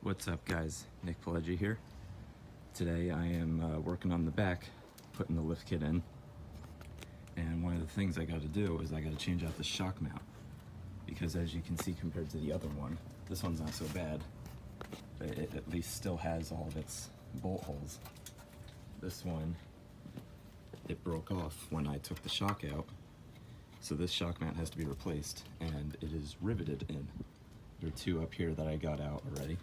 What's up guys, Nick Pileggi here. Today I am working on the back, putting the lift kit in. And one of the things I got to do is I got to change out the shock mount. Because as you can see compared to the other one, this one's not so bad. But it at least still has all of its bolt holes. This one, it broke off when I took the shock out. So this shock mount has to be replaced and it is riveted in. There are two up here that I got out already.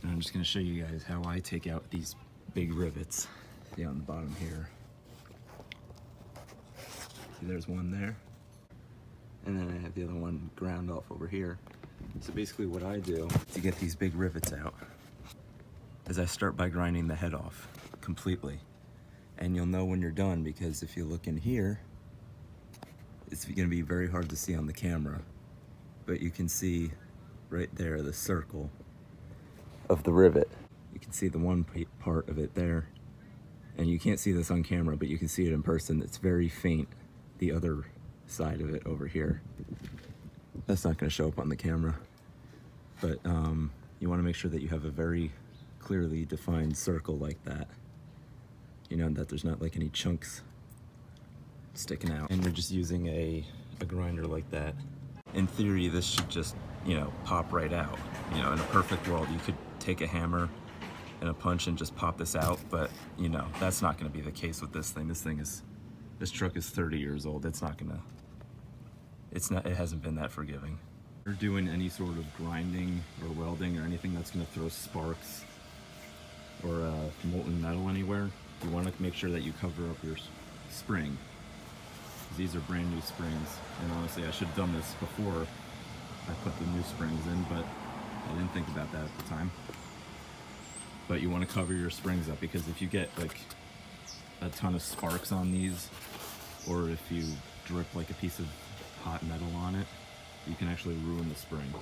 And I'm just going to show you guys how I take out these big rivets. See on the bottom here. See, there's one there. And then I have the other one ground off over here. So basically what I do to get these big rivets out is I start by grinding the head off completely. And you'll know when you're done because if you look in here, it's going to be very hard to see on the camera. But you can see right there the circle of the rivet. You can see the one part of it there, and you can't see this on camera, but you can see it in person. It's very faint, the other side of it over here. That's not going to show up on the camera, but you want to make sure that you have a very clearly defined circle like that, you know, that there's not like any chunks sticking out, and you're just using a grinder like that. In theory, this should just, you know, pop right out. You know, in a perfect world, you could take a hammer and a punch and just pop this out, but you know, that's not going to be the case with this thing. This truck is 30 years old. It hasn't been that forgiving. If you're doing any sort of grinding or welding or anything that's going to throw sparks or molten metal anywhere, you want to make sure that you cover up your spring. These are brand new springs, and honestly I should have done this before I put the new springs in, but I didn't think about that at the time. But you want to cover your springs up, because if you get like a ton of sparks on these, or if you drip like a piece of hot metal on it, you can actually ruin the spring.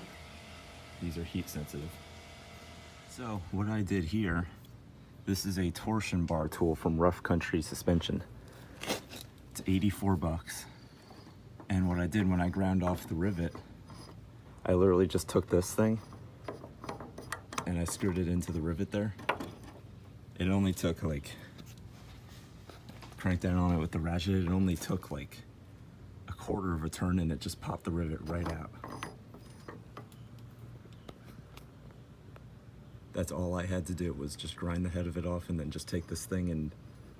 These are heat sensitive. So what I did here, this is a torsion bar tool from Rough Country Suspension. It's 84 bucks. And what I did when I ground off the rivet, I literally just took this thing and I screwed it into the rivet there. It only took like, cranked down on it with the ratchet, it only took like a quarter of a turn and it just popped the rivet right out. That's all I had to do, was just grind the head of it off and then just take this thing and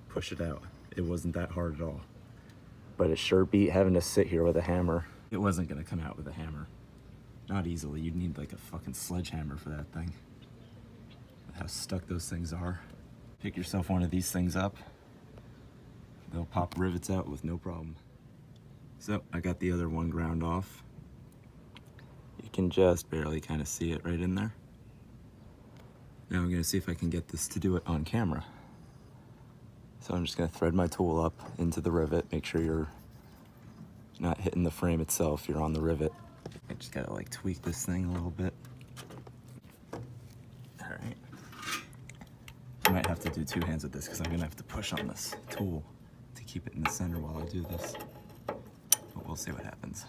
push it out. It wasn't that hard at all. But it sure beat having to sit here with a hammer. It wasn't gonna come out with a hammer. Not easily. You'd need like a fucking sledgehammer for that thing. How stuck those things are. Pick yourself one of these things up. They'll pop rivets out with no problem. So I got the other one ground off. You can just barely kind of see it right in there. Now I'm gonna see if I can get this to do it on camera. So I'm just gonna thread my tool up into the rivet, make sure you're not hitting the frame itself, you're on the rivet. I just gotta like tweak this thing a little bit. All right. I might have to do two hands with this because I'm gonna have to push on this tool to keep it in the center while I do this. But we'll see what happens.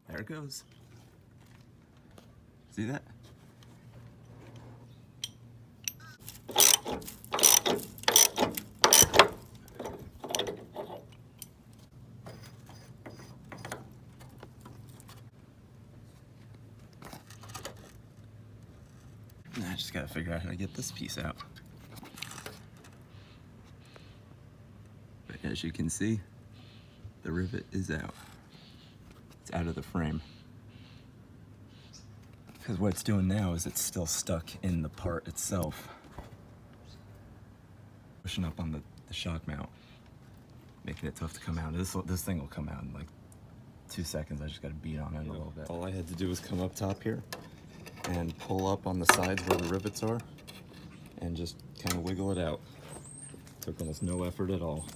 There it goes. See that? I just gotta figure out how to get this piece out. But as you can see, the rivet is out. It's out of the frame. Because what it's doing now is it's still stuck in the part itself. Pushing up on the shock mount, making it tough to come out. This thing will come out in like 2 seconds. I just gotta beat on it a little bit. All I had to do was come up top here and pull up on the sides where the rivets are and just kind of wiggle it out. Took almost no effort at all.